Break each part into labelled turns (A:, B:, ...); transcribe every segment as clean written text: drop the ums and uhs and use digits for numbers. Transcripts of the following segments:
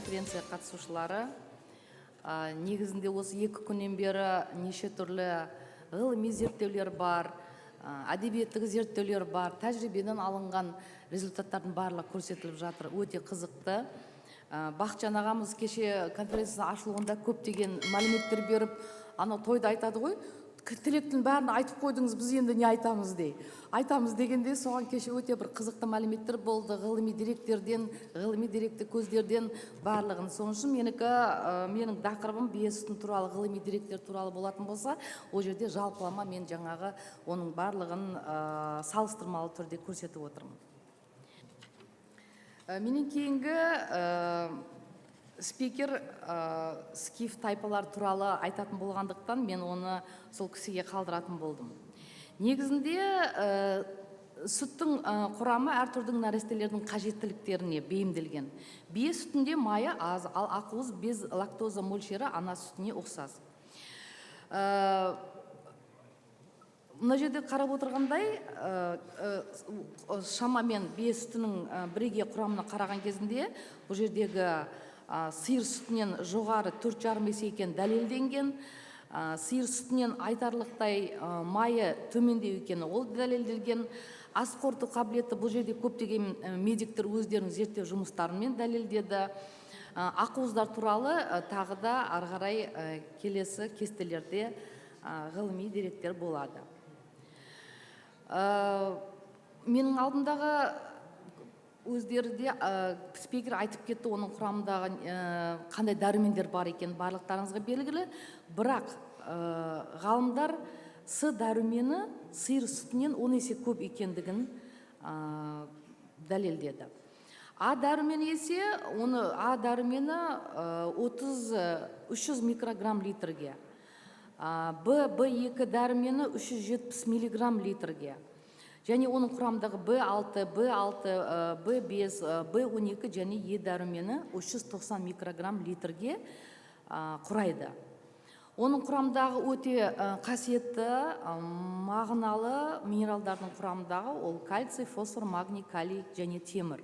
A: конференция қатысушылары, негізінде осы 2 күннен бері неше түрлі ғылыми зерттеулер бар, әдебиеттік зерттеулер бар, тәжірибеден алынған результаттардың барлығы көрсетіліп жатыр. Өте қызықты. Бақытжан ағамыз кеше конференция ашылуында көптеген мәліметтер беріп, ана тойда айтады ғой, тілектің бәрін айтып қойдыңыз, біз енді не айтамыз дей. Айтамыз дегенде соған кеше өте бір қызықты мәліметтер болды, ғылыми деректерден, ғылыми деректі көздерден барлығын. Соның үшін менің тақырыбым бие сүті туралы, ғылыми деректер туралы болатын болса, ол жерде жалпылама мен жаңағы оның барлығын салыстырмалы түрде көрсетіп отырмын. Менен кейінгі спикер скиф тайпалар туралы айтатын болғандықтан мен оны сол кісіге қалдыратын болдым. Негізінде сүттің құрамы әртүрлі нәрестелердің қажеттіліктеріне бейімделген. Бие сүтінде майы аз, ал ақуыз без лактоза мөлшері ана сүтіне ұқсас. Мына жерде қарап отырғандай, шамамен бие сүтінің бірегей құрамына қараған кезінде бұл жердегі сиыр сүтінен жоғары 4,5 есе екен дәлелденген, сиыр сүтінен айтарлықтай майы төмендеу екені ол дәлелделген. Ас қорыту қабілеті бұл жерде көптеген медиктер өздерінің зерттеу жұмыстарымен дәлелдеді. Ақуыздар туралы тағы да ары қарай келесі кестелерде ғылыми деректер болады. Менің алдымдағы өздері де спикер айтып кетті, оның құрамындағы қандай дәрумендер бар екен барлықтарыңызға белгілі. Бірақ ғалымдар С дәрумені сиыр сүтінен 10 есе көп екендігін дәлелдеді. А дәрумені есе, А дәрумені 300 микрограмм литрге. Б2 дәрумені 370 миллиграмм литрге. Және оның құрамындағы B6, B5, B12 және Е дәрумені 390 микрограмм литрге құрайды. Оның құрамындағы өте қасиетті, мағыналы минералдардың құрамындағы ол кальций, фосфор, магний, калий және темір.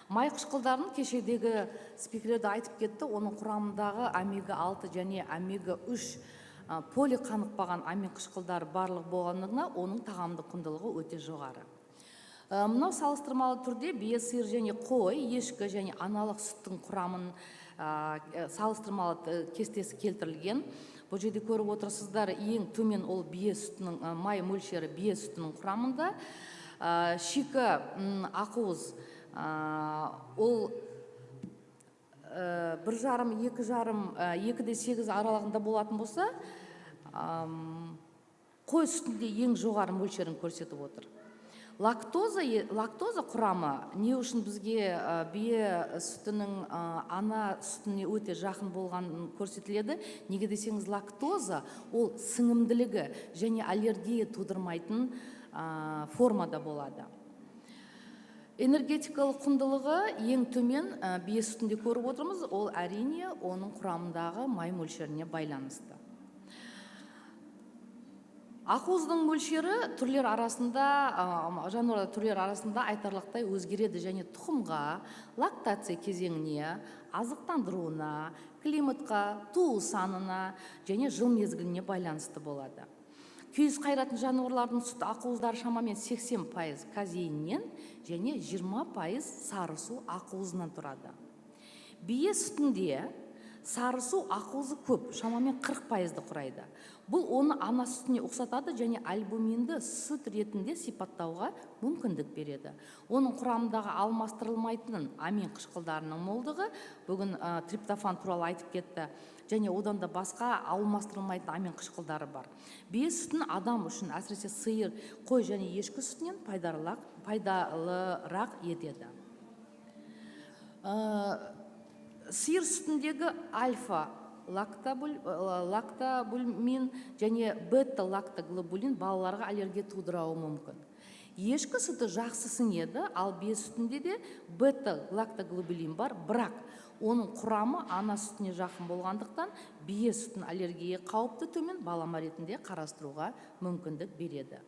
A: Май қышқылдарын кешедегі спикерлерді айтып кетті, оның құрамындағы омега-6 және омега-3 полиқанықпаған амин қышқылдары барлық болғандығына оның тағамдық құндылығы өте жоғары. Мынау салыстырмалы түрде бие, сиыр және қой, ешкі және аналық сүттің құрамын салыстырмалы кестесі келтірілген. Бұл жерде көріп отырсыздар, ең төмен ол бие сүтінің май мөлшері бие сүтінің құрамында. Шикі ақуыз ол 1,5, 2,8 аралығында болатын болса, қой сүтінде ең жоғары мөлшерін көрсетіп отыр. Лактоза құрамы не үшін бізге бие сүтінің ана сүтіне өте жақын болған көрсетіледі? Неге десеңіз, лактоза ол сіңімділігі және аллергия тудырмайтын формада болады. Энергетикалық құндылығы ең төмен бие сүтінде көріп отырмыз, ол әрине оның құрамындағы май мөлшеріне байланысты. Ақуыздың мөлшері түрлер арасында, жануарлар түрлер арасында айтарлықтай өзгереді және тұқымға, лактация кезеңіне, азықтандыруына, климатқа, туу санына және жыл мезгіліне байланысты болады. Күйіс қайратын жануарлардың сүт ақуыздары шамамен 80% казеиннен және 20% сарысу ақуызынан тұрады. Бие сүтінде сарысу ақуызы көп, шамамен 40%-ді құрайды. Бұл оны ана сүтіне ұқсатады және альбуминді сүт ретінде сипаттауға мүмкіндік береді. Оның құрамындағы алмастырылмайтын амин қышқылдарының молдығы, бүгін триптофан туралы айтып кетті, және одан да басқа алмастырылмайтын амин қышқылдары бар. Бие сүтін адам үшін, әсіресе сиыр, қой және ешкі сүтінен пайдалырақ етеді. Сиыр сүтіндегі альфа лактабулин және бета лактоглобулин балаларға аллергия тудырауы мүмкін. Ешкі сүті жақсы сіңеді, ал бие сүтінде де бета лактоглобулин бар, бірақ оның құрамы ана сүтіне жақын болғандықтан бие сүтін аллергия қауіпті төмен балама ретінде қарастыруға мүмкіндік береді.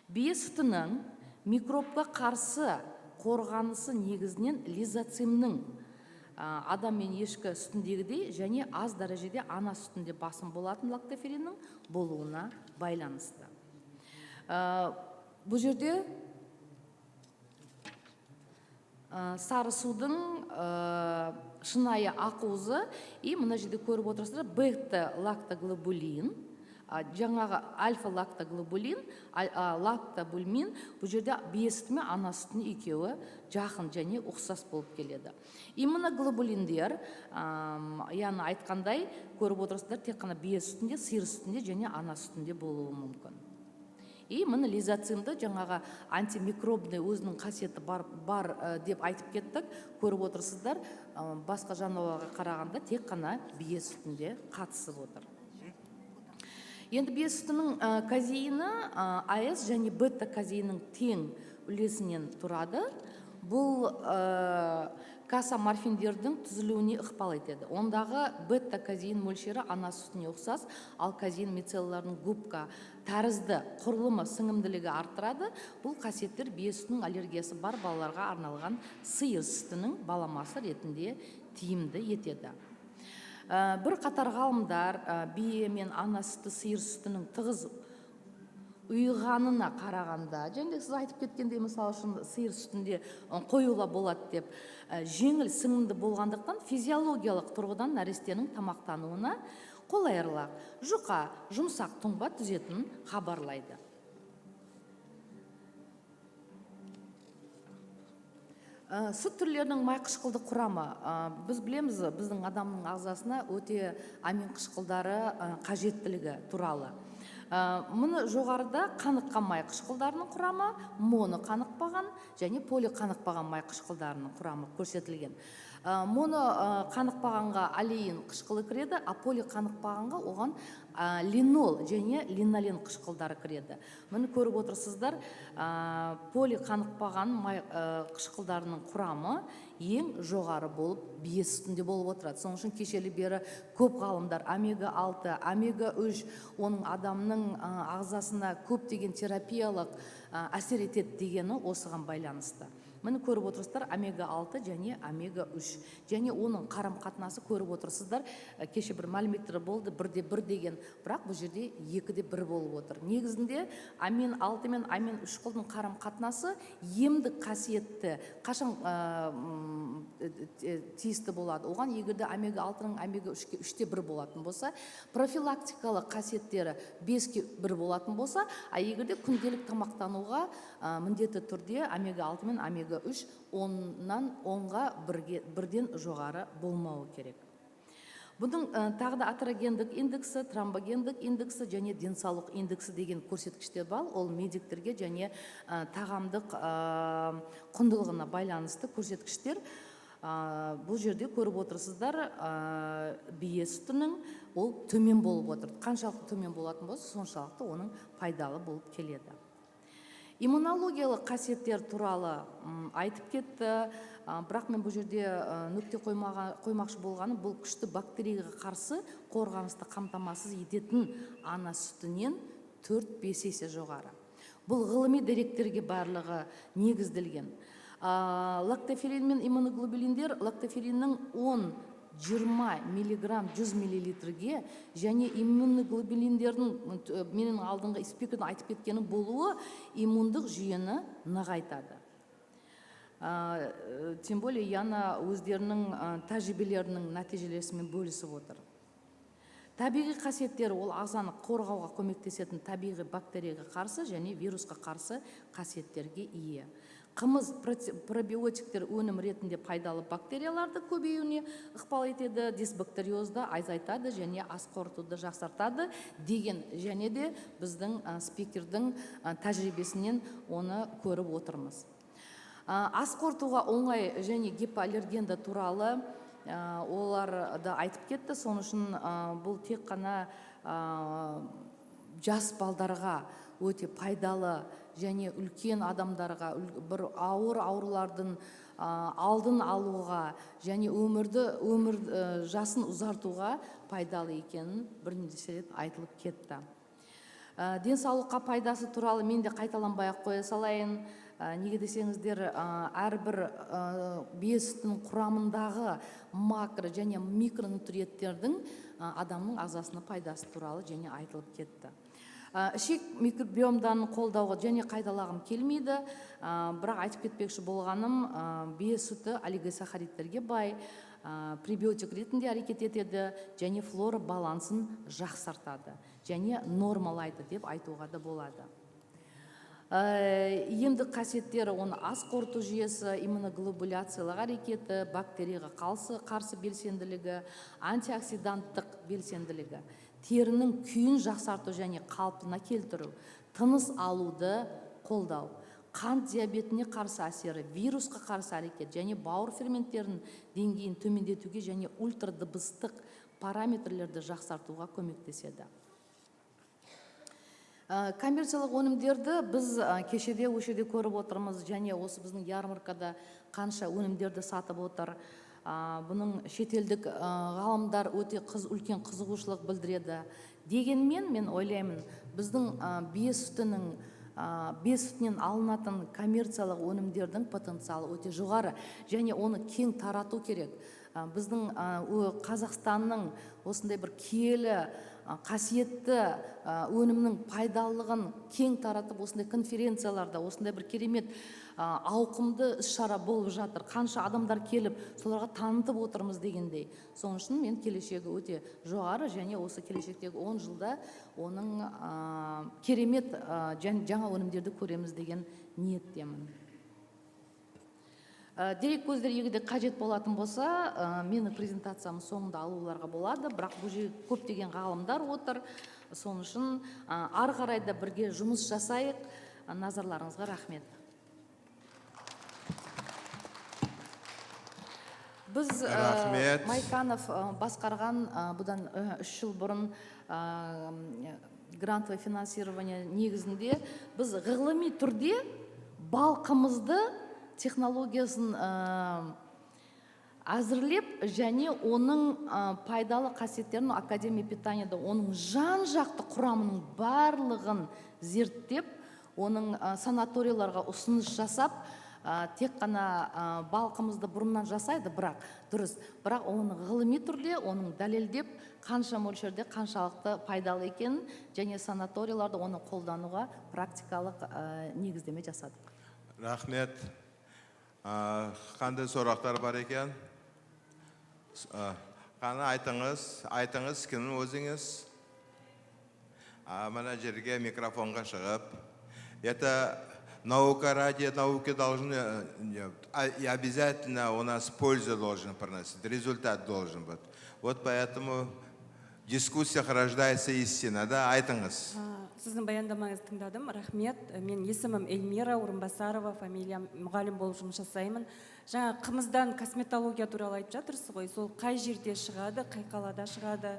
A: Бие сүтінің микробқа қарсы қорғанысы негізінен лизоцимнің адам мен ешкі сүтіндегідей және аз дәрежеде ана сүтінде басым болатын лактофериннің болуына байланысты. Бұл жерде сары судың шынайы ақуызы и мына жерде көріп отырсыздар бета-лактоглобулин, жаңағы альфа-лактоглобулин, лактобульмин, бұл жерде бие сүті мен ана сүтінің екеуі жақын және ұқсас болып келеді. Иммуноглобулиндер, яғни айтқандай көріп отырсыздар, тек қана бие сүтінде, сиыр сүтінде және ана сүтінде болуы мүмкін. И міне лизоцимді жаңағы антимикробный өзінің қасиеті бар деп айтып кеттік. Көріп отырсыздар, басқа жануарға қарағанда тек қана бие сүтінде қатысып отыр. Енді бие сүтінің казеині АС және бета казеиннің тең үлесінен тұрады. Бұл касаморфиндердің түзілуіне ықпал етеді. Ондағы бета казеин мөлшері ана сүтіне ұқсас, ал казеин мицеллаларының губка тәрізді құрылымы сіңімділігі арттырады. Бұл қасиеттер бие сүтінің аллергиясы бар балаларға арналған сиыр сүтінің баламасы ретінде тиімді етеді. Бір қатар ғалымдар бие мен ана сүті сиыр сүтінің тығыз ұйығанына қарағанда, және сіз айтып кеткендей, мысалы үшін сиыр сүтінде қоюла болады деп, жеңіл сіңімді болғандықтан физиологиялық тұрғыдан нәрестенің тамақтануына қолайырақ, жұқа, жұмсақ тұнба түзетінін хабарлайды. Сүт түрлерінің май қышқылды құрамы. Біз білеміз, біздің адамның ағзасына өте амин қышқылдары қажеттілігі туралы. Мұны жоғарыда қаныққан май қышқылдарының құрамы, моно қанықпаған және поли қанықпаған май қышқылдарының құрамы көрсетілген. Моно қанықпағанға алеин қышқылы кіреді, а поли қанықпағанға оған линол және линолен қышқылдары кіреді. Мұны көріп отырсыздар, поли қанықпаған май қышқылдарының құрамы ең жоғары болып бие сүтінде болып отырады. Соның үшін кешелі бері көп ғалымдар омега-6, омега-3 оның адамның ағзасына көптеген терапиялық әсер етеді дегені осыған байланысты. Міне көріп отырсыздар, омега-6 және омега-3 және оның қарым қатынасы көріп отырсыздар. Кеше бір мәліметтер болды, 1:1 деген, бірақ бұл жерде 2:1 болып отыр. Негізінде амин-6 мен амин-3 қылдың қарым қатынасы емдік қасиетті қашан тиісті болады. Оған егерде омега-6-ның омега-3-ке 3:1 болатын болса, профилактикалық қасиеттері 5:1 болатын болса, а егерде күнделік тамақтануға міндетті түрде омега-6 мен омега-3 10-нан 10-ға 1-ден жоғары болмауы керек. Бұның тағы да атерогендік индексі, тромбогендік индексі және денсаулық индексі деген көрсеткіштер бар. Ол медиктерге және тағамдық құндылығына байланысты көрсеткіштер. Бұл жерде көріп отырсыздар, бие сүтінің ол төмен болып отыр. Қаншалықты төмен болатын болса, соншалықты оның пайдалы болып келеді. Иммунологиялық қасиеттер туралы айтып кетті, бірақ мен бұл жерде нүкте қоймақшы болғаны, бұл күшті бактерияға қарсы қорғанысты қамтамасыз ететін ана сүтінен 4-5 есе жоғары. Бұл ғылыми деректерге барлығы негізделген. Лактоферин мен иммуноглобулиндер лактофериннің 10-20 миллиграмм 100 миллилитрге және иммуноглобулиндердің менің алдыңғы спикердің айтып кеткені болуы иммундық жүйені нығайтады. Тем более яна өздерінің тәжірибелерінің нәтижелерімен бөлісіп отыр. Табиғи қасиеттері ол ағзаны қорғауға көмектесетін табиғи бактерияға қарсы және вирусқа қарсы қасиеттерге ие. Қымыз пробиотиктер өнім ретінде пайдалы бактерияларды көбеюіне ықпал етеді, дисбактериозды азайтады және ас қорытуды жақсартады деген және де біздің спикердің тәжірибесінен оны көріп отырмыз. Ас қорытуға оңай және гипоаллергенді туралы оларды айтып кетті. Соның үшін бұл тек қана жас балдарға өте пайдалы және үлкен адамдарға бір ауыр аурулардың алдын алуға және өмір жасын ұзартуға пайдалы екенін бірнеше рет айтылып кетті. Денсаулыққа пайдасы туралы мен де қайталанбай ақ қоя салайын. Неге десеңіздер, әрбір бие сүтінің құрамындағы макро және микронутриенттердің адамның ағзасына пайдасы туралы және айтылып кетті. Ішек микробиомдарын қолдауға және қайталағым келмейді, бірақ айтып кетпекші болғаным, бие сүті олигосахаридтерге бай, пребиотик ретінде әрекет етеді және флора балансын жақсартады және нормалайды деп айтуға да болады. Емдік қасиеттері оны ас қорыту жүйесі, иммуноглобуляциялық әрекеті, бактерияға қарсы белсенділігі, антиоксиданттық белсенділігі, терінің күйін жақсарту және қалпына келтіру, тыныс алуды қолдау, қант диабетіне қарсы әсері, вирусқа қарсы әрекет және бауыр ферменттерінің деңгейін төмендетуге және ультрадыбыстық параметрлерді жақсартуға көмектеседі. Коммерциялық өнімдерді біз кешеде өшеде көріп отырмыз және осы біздің ярмаркада қанша өнімдерді сатып отыр. Бұның шетелдік ғалымдар өте үлкен қызығушылық білдіреді. Дегенмен мен ойлаймын, біздің бие сүтінен алынатын коммерциялық өнімдердің потенциалы өте жоғары және оны кең тарату керек. Біздің Қазақстанның осындай бір киелі қасиетті өнімнің пайдалылығын кең таратып, осындай конференцияларда, осындай бір керемет ауқымды іс-шара болып жатыр. Қанша адамдар келіп, соларға танытып отырмыз дегендей. Соның үшін мен келешегі өте жоғары және осы келешектегі 10 жылда оның керемет жаңа өнімдерді көреміз деген ниеттемін. Дерек көздер егерде қажет болатын болса, менің презентациямның соңында алуларға болады, бірақ бұл жерде көптеген ғалымдар отыр. Соның үшін ары қарай да бірге жұмыс жасайық. Назарларыңызға рахмет. Біз Майканов басқарған бұдан 3 жыл бұрын грантовый финансирование негізінде біз ғылыми түрде балқымызды технологиясын әзірлеп және оның пайдалы қасиеттерін академия питанияда оның жан-жақты құрамының барлығын зерттеп, оның санаторияларға ұсыныс жасап, тек қана балқымызды бұрыннан жасайды, бірақ оны ғылыми түрде, оның дәлелдеп, қанша мөлшерде қаншалықты пайдалы екенін және санаторияларда оны қолдануға практикалық негіздеме жасадық.
B: Рахмет. Қандай сұрақтар бар екен? Қаны айтыңыз, кімнің өзіңіз? Мына жерге микрофонға шығып. Это наука ради науки должны, и обязательно у нас польза должна приносить, результат должен быть. Вот поэтому в дискуссиях рождается истина, да? Айтыңыз.
C: Сіздің баяндамаңызды тыңдадым, рахмет. Мен есімім Эльмира Орынбасарова, фамилиям мұғалім болып жұмыс жасаймын. Жаңа қымыздан косметология туралы айтып жатырсыз ғой, сол қай жерде шығады, қай қалада шығады,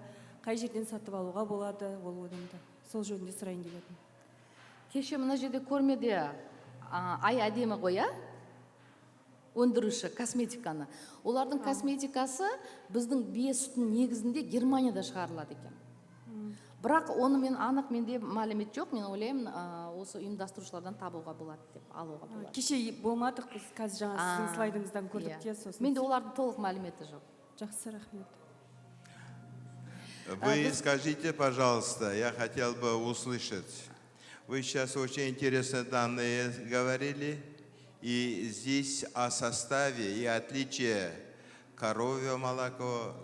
C: қай жерден сатып алуға болады ол өнімді. Сол жөнінде сұрайын деп едім.
A: Кеше мына жерде көрмеде ай әдемі ғой, өндіруші косметиканы. Олардың косметикасы біздің бие сүтінің негізінде Германияда шығарылады екен. Бірақ оны менде мәлімет жоқ, мен ойлаймын, осы ұйымдастырушылардан табуға болады деп, алуға болады.
C: Кеше болмадық, біз қазір жаңа сіздің слайдыңыздан көрдік те, сосын.
A: Менде олардың толық мәліметі жоқ.
C: Жақсы, рахмет.
B: Вы скажите, пожалуйста, я хотел бы услышать. Вы сейчас очень интересные данные говорили, и здесь о составе и отличие коровьего молока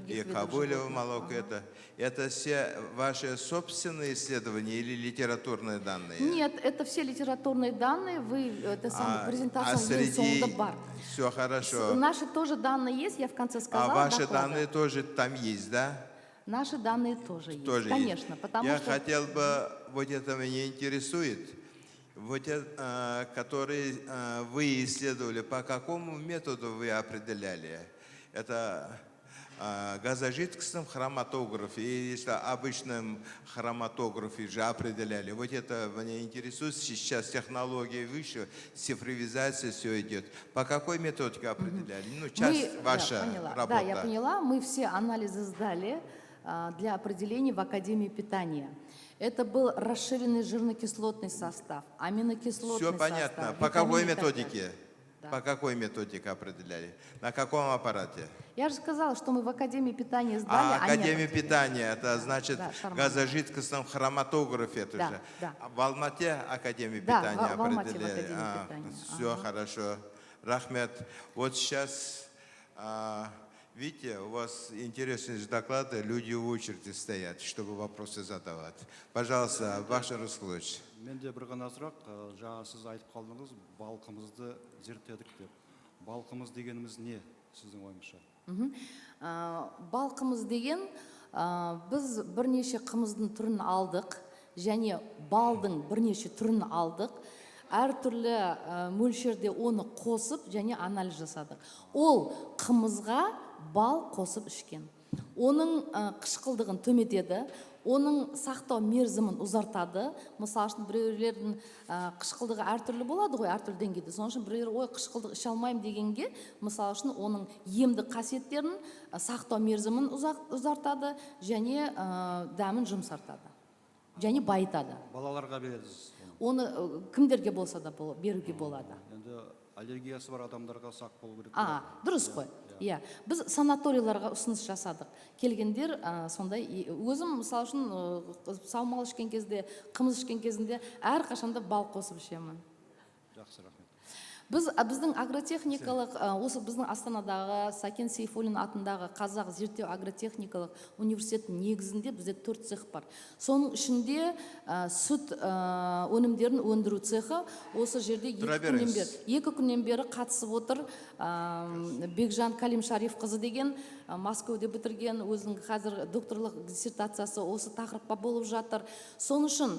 B: и кобыльего молока. Это все ваши собственные исследования или литературные данные?
A: Нет, это все литературные данные. Вы это самое презентация бар.
B: Все хорошо.
A: Наши тоже данные есть, я в конце сказала.
B: А ваши данные тоже там есть, да?
A: Наши данные тоже есть, конечно.
B: Я хотел бы, вот это меня интересует, вот которые вы исследовали, по какому методу вы определяли? Это газожидкостным хроматографе, или если обычным хроматографе же определяли. Вот это меня интересует. Сейчас технология выше, цифровизация все идет. По какой методике определяли? Ну, часть ваша работа.
A: Да, я поняла. Мы все анализы сдали. для определения в Академии питания. Это был расширенный жирнокислотный состав, аминокислотный
B: Все понятно.
A: состав.
B: По какой
A: витамины и так далее.
B: методике?
A: Да.
B: По какой методике определяли? На каком аппарате?
A: Я же сказала, что мы в Академии питания сдали,
B: А
A: они
B: Академия
A: определяли.
B: питания, это
A: Да,
B: значит
A: да, Шарман.
B: газожидкостном хроматографе это
A: Да,
B: же.
A: да.
B: А в Алмате Академия
A: Да,
B: питания
A: в Алмате в
B: определяли.
A: Академии питания.
B: Все
A: Ага.
B: хорошо. Рахмет. Вот сейчас, видите, у вас интересные доклады, люди в очереди стоят, чтобы вопросы задавать. Пожалуйста, Бахшар Рыскулович.
D: Менде бір ғана сұрақ, жаңа сіз айтып қалдыңыз, балқымызды зерттедік деп. Балқымыз дегеніміз не сіздің ойыңызша?
A: Балқымыз деген, біз бірнеше қымыздың түрін алдық, және балдың бірнеше түрін алдық. Әртүрлі мөлшерде оны қосып, және анализ жасадық. Ол қымызға бал қосып ішкен. Оның қышқылдығын төмендетеді, оның сақтау мерзімін ұзартады. Мысалы үшін біреулердің қышқылдығы әртүрлі болады ғой, әртүрлі деңгейде. Соның үшін біреулер ой қышқылдық іше алмаймын дегенге, мысалы үшін оның емдік қасиеттерін, сақтау мерзімін ұзартады, және дәмін жұмсартады, және байытады.
D: Балаларға бересіз.
A: Оны кімдерге болса да беруге болады.
D: Енді аллергиясы бар адамдарға сақ болу керек.
A: Дұрыс қой. Иә, біз санаторияларға ұсыныс жасадық. Келгендер сондай, өзім мысалы үшін саумал ішкен кезде, қымыз ішкен кезінде әрқашанда бал қосып ішемін.
D: Жақсы, рахмет.
A: Біздің агротехникалық, осы біздің Астанадағы Сәкен Сейфуллин атындағы Қазақ зерттеу агротехникалық университеттің негізінде бізде 4 цех бар. Соның ішінде сүт өнімдерін өндіру цехы осы жерде 2 күннен бері қатысып отыр. Бекжан Калим Шариф қызы деген Москвада бітірген, өзінің қазір докторлық диссертациясы осы тақырыпқа болып жатыр. Соның үшін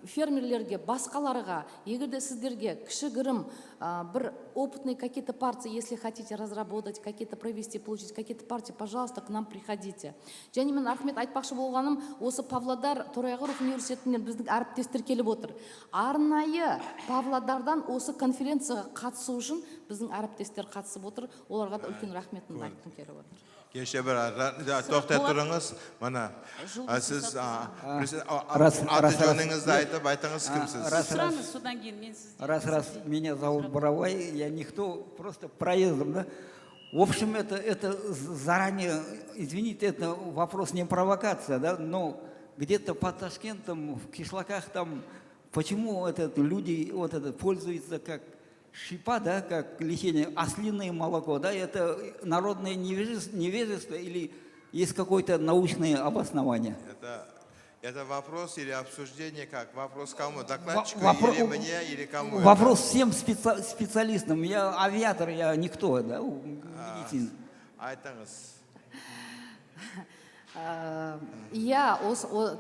A: фермерлерге, басқаларға, егерде сіздерге кішігірім бір опытные какие-то партии, если хотите разработать, какие-то провести, получить какие-то партии, пожалуйста, к нам приходите. Және мен рахмет айтпақшы болғаным, осы Павлодар Торайғыров университетінен біздің әріптестер келіп отыр. Арнайы Павлодардан осы конференцияға қатысу үшін біздің әріптестер қатысып отыр. Оларға да үлкен рахметімді айтқым келіп отыр.
B: Кеше бір тоқтай тұрыңыз, мана сіз аты жөніңізді айтып айтыңыз кімсіз?
E: Раз меня зовут Боровой, я никто, просто проездом, да? В общем, это заранее, извините, это вопрос не провокация, да, но где-то по Ташкентам, в кишлаках там, почему люди пользуются как шипа, да, как лечение, ослиное молоко, да, это народное невежество или есть какое-то научное обоснование?
B: Это вопрос или обсуждение, как? Вопрос кому? Докладчику или мне, или кому?
E: Вопрос всем специалистам. Я авиатор, я никто, да, медицина.
B: Айтыңыз.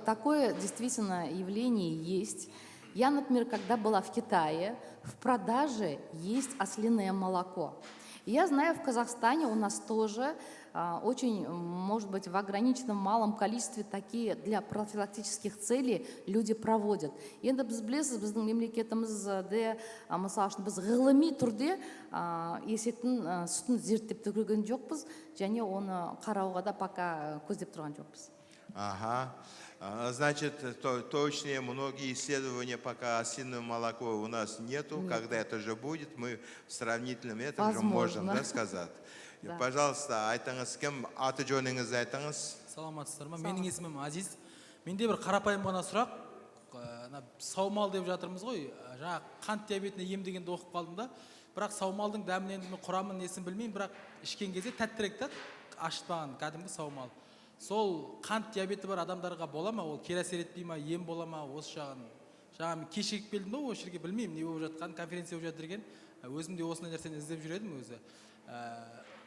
A: Такое действительно явление есть. Я, например, когда была в Китае, в продаже есть ослиное молоко. Я знаю, в Казахстане у нас тоже очень, может быть, в ограниченном малом количестве такие для профилактических целей люди проводят. Енді біз білесіз, біздің мемлекетімізде, мысалы үшін біз ғылыми түрде есектің сүтін зерттеп көрген жоқпыз, және оны қарауға да пока көздеп тұрған жоқпыз.
B: Ага. Значит, точнее, многие исследования пока ослиное молоко у нас нету. Когда это же будет, мы в сравнительном этом же можем сказать. Пожалуйста, айтыңыз, кім аты жөніңізді айтыңыз?
F: Саламатсыздар ма? Менің есімім Азиз. Менде бір қарапайым ғана сұрақ. Саумал деп жатырмыз ғой. Жаңа қант диабетіне ем дегенді оқып қалдым да. Бірақ саумалдың дәмін енді құрамын несін білмеймін, бірақ ішкен кезде тәттірек та, ашытпаған кәдімгі саумал. Сол қант диабеті бар адамдарға бола ма? Ол кері әсер етпей ма? Ем бола ма? Осы жағын. Жаңа кешігіп келдім ба, осы жерге білмеймін не болып жатқан, конференция болып жатыр екен. Өзім де осындай нәрсені іздеп жүр едім өзі.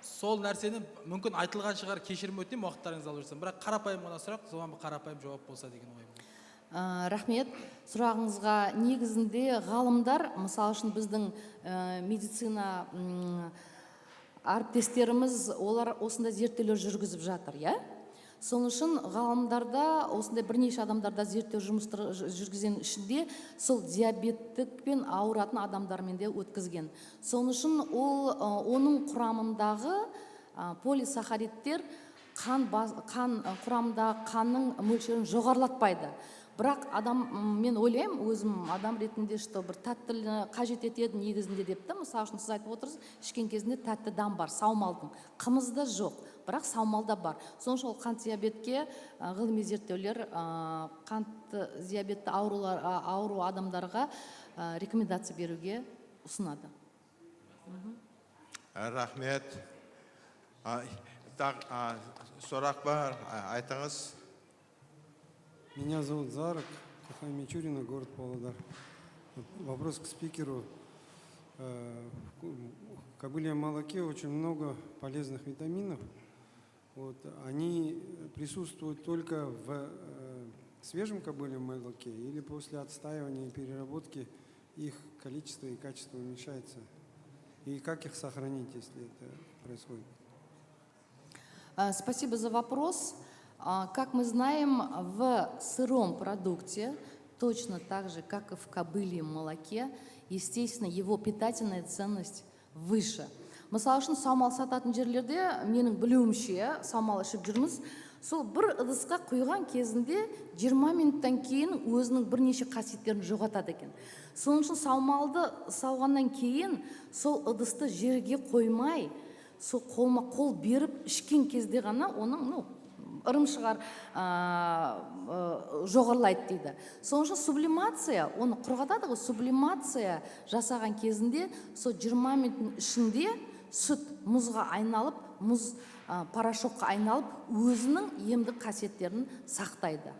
F: Сол нәрсені мүмкін айтылған шығар, кешірім өтінемін, уақыттарыңызды алып жатсам. Бірақ қарапайым ғана сұрақ, соған қарапайым жауап болса деген ойым.
A: Рахмет. Сұрағыңызға негізінде ғалымдар, мысалы үшін біздің медицина әріптестеріміз, олар осындай зерттеулер жүргізіп жатыр, иә? Соның үшін ғалымдарда, осындай бірнеше адамдарда зерттеу жұмыстары жүргізген ішінде сол диабеттікпен ауыратын адамдармен де өткізген. Соның үшін оның құрамындағы полисахаридтер қан құрамындағы қанның мөлшерін жоғарылатпайды. Бірақ мен ойлаймын, өзім адам ретінде, что бір тәттіні қажет етеді негізінде деп та, мысалы үшін сіз айтып отырсыз, ішкен кезінде тәтті дәм бар, саумалдың. Қымызда жоқ, бірақ саумалда бар. Соның үшін ол қант диабетке ғылыми зерттеулер қант диабетті ауру адамдарға рекомендация беруге ұсынады.
B: Рахмет. Сұрақ бар, айтыңыз.
G: Меня зовут Зарок, Кухай Мичурина, город Павлодар. Вопрос к спикеру. В кобыльем молоке очень много полезных витаминов. Они присутствуют только в свежем кобыльем молоке или после отстаивания и переработки их количество и качество уменьшается? И как их сохранить, если это происходит?
A: Спасибо за вопрос. Как мы знаем, в сыром продукте, точно так же, как и в кобыльем молоке, естественно, его питательная ценность выше. Мысалы үшін саумал сататын жерлерде, менің білуімше, саумал ішіп жүрміз, сол бір ыдысқа құйған кезінде 20 минуттан кейін өзінің бірнеше қасиеттерін жоғалтады екен. Соның үшін саумалды сауғаннан кейін сол ыдысты жерге қоймай, сол қолма қол беріп ішкен кезде ғана оның ырымшығар жоғарлайды дейді. Соның үшін сублимация, оны құрғатады ғой, сублимация жасаған кезінде сол 20 минуттың ішінде сүт мұзға айналып, мұз порошокқа айналып, өзінің емдік қасиеттерін сақтайды.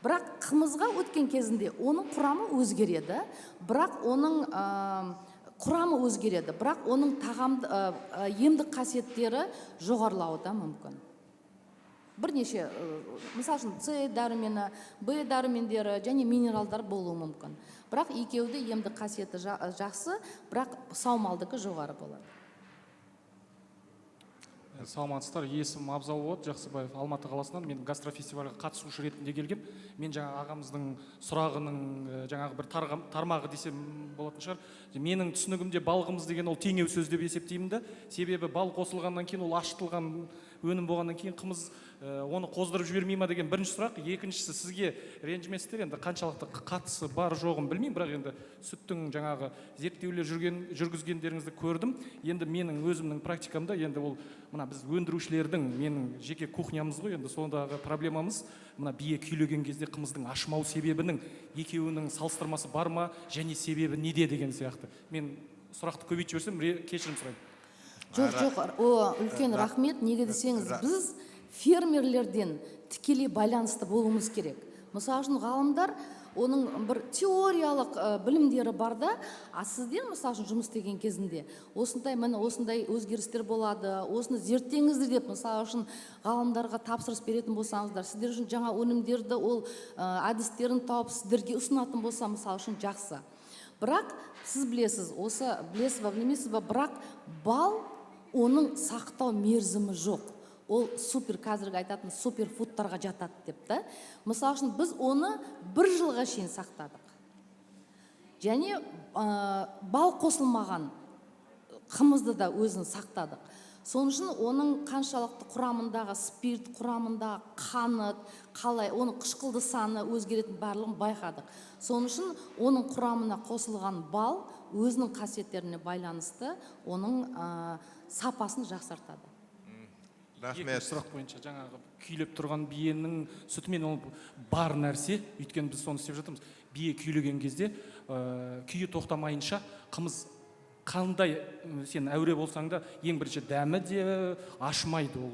A: Бірақ қымызға өткен кезінде оның құрамы өзгереді, бірақ оның емдік қасиеттері жоғарылауы да мүмкін. Бірнеше, мысалы үшін С дәрумені, Б дәрумендері және минералдар болуы мүмкін. Бірақ екеуді емдік қасиеті жақсы, бірақ саумалдығы жоғары болады.
H: Саламатсыздар, есімім Абзалболат Жақсыбаев, Алматы қаласынан. Мен гастрофестивальға қатысушы ретінде келгем. Мен жаңа ағамыздың сұрағының жаңағы бір тармағы десем болатын шығар. Менің түсінігімде балғымыз деген ол теңеу сөз деп есептеймін да. Себебі бал қосылғаннан кейін ол ашытылған өнім болғаннан кейін қымыз оны қоздырып жібермей ма деген бірінші сұрақ. Екіншісі, сізге ренжіместер, енді қаншалықты қатысы бар жоғын білмеймін, бірақ енді сүттің жаңағы зерттеулер жүргізгендеріңізді көрдім. Енді менің өзімнің практикамда енді ол мына біз өндірушілердің, менің жеке кухнямыз ғой, енді сондағы проблемамыз мына бие күйлеген кезде қымыздың ашымау себебінің екеуінің салыстырмасы бар ма, және себебі неде деген сияқты. Мен сұрақты көбейтіп жіберсем, кешірім сұраймын.
A: Жоқ, үлкен рахмет. Неге десеңіз, біз фермерлерден тікелей байланысты болуымыз керек. Мысалы үшін ғалымдар, оның бір теориялық білімдері бар да, сізден мысалы үшін жұмыс істеген кезінде осындай өзгерістер болады, осыны зерттеңіздер деп, мысалы үшін ғалымдарға тапсырыс беретін болсаңыздар, сіздер үшін жаңа өнімдерді ол әдістерін тауып сіздерге ұсынатын болса, мысалы үшін жақсы. Бірақ сіз білесіз, білесіз ба, білмейсіз ба, бірақ бал оның сақтау мерзімі жоқ. Ол қазіргі айтатын суперфудтарға жатады деп та. Мысалы үшін біз оны 1 жылға шейін сақтадық. Және бал қосылмаған қымызды да өзін сақтадық. Соның үшін оның қаншалықты құрамындағы спирт, құрамындағы қант, қалай, оның қышқылды саны өзгеретін барлығын байқадық. Соның үшін оның құрамына қосылған бал өзінің қасиеттеріне байланысты оның сапасын жақсартады.
H: Екінші сұрақ бойынша жаңағы күйлеп тұрған биенің сүтімен ол бар нәрсе, өйткені біз соны істеп жатырмыз. Бие күйлеген кезде күйі тоқтамайынша қымыз қандай сен әуре болсаң да ең бірінші дәмі де ашмайды. Ол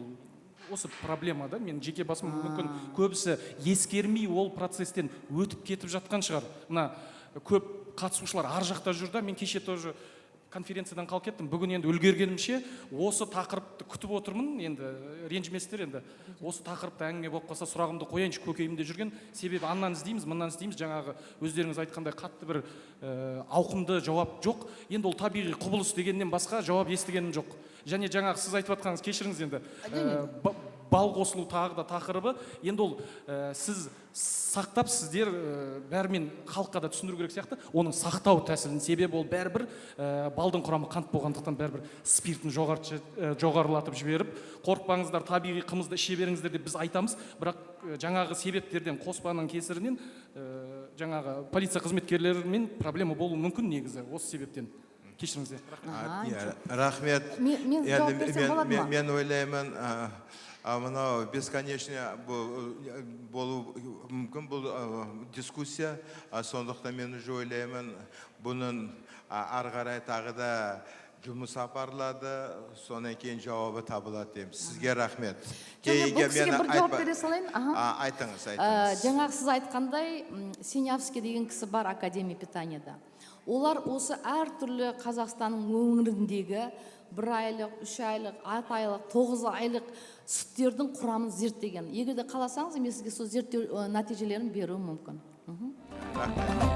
H: осы проблема да. Мен жеке басым мүмкін көбісі ескермей ол процесстен өтіп кетіп жатқан шығар. Мына көп қатысушылар ар жақта жүр да, мен кеше тоже конференциядан қалып кеттім. Бүгін енді үлгергенімше осы тақырыпты күтіп отырмын. Енді ренжіместер, енді осы тақырыпта әңгіме болып қалса сұрағымды қояйыншы көкейімде жүрген. Себебі аннан іздейміз, мыннан іздейміз. Жаңағы өздеріңіз айтқандай қатты бір ауқымды жауап жоқ. Енді ол табиғи құбылыс дегеннен басқа жауап естігенім жоқ. Және жаңағы сіз айтып жатқаныңыз, кешіріңіз енді, бал қосылу тағы да тақырыбы. Енді ол сіз сақтап, сіздер бәрімен халыққа да түсіндіру керек сияқты. Оның сақтау тәсілін, себебі ол бәрібір балдың құрамы қант болғандықтан бәрібір спиртін жоғарылатып жіберіп, қорықпаңыздар, табиғи қымызды іше беріңіздер деп біз айтамыз. Бірақ жаңағы себептерден, қоспаның кесірінен жаңағы полиция қызметкерлерімен проблема болуы мүмкін негізі осы себептен. Кешіріңіздер.
B: Рахмет.
A: Мен жауап берсем болады ма?
B: Мен ойлаймын, мынау бесконечный болу мүмкін бұл дискуссия, сондықтан мен уже ойлаймын, бұның ары қарай тағы да жұмыс апарылады, сонан кейін жауабы табылады деймін. Сізге рахмет.
A: Бұл кісіге бір жауап бере салайын.
B: Айтыңыз.
A: Жаңағы сіз айтқандай, Синявский деген кісі бар Академия питанияда. Олар осы әртүрлі Қазақстанның өңіріндегі 1 айлық, 3 айлық, 6 айлық, 9 айлық сүттердің құрамын зерттеген. Егер де қаласаңыз, мен сізге сол зерттеу нәтижелерін беруім мүмкін.
B: Рахмет.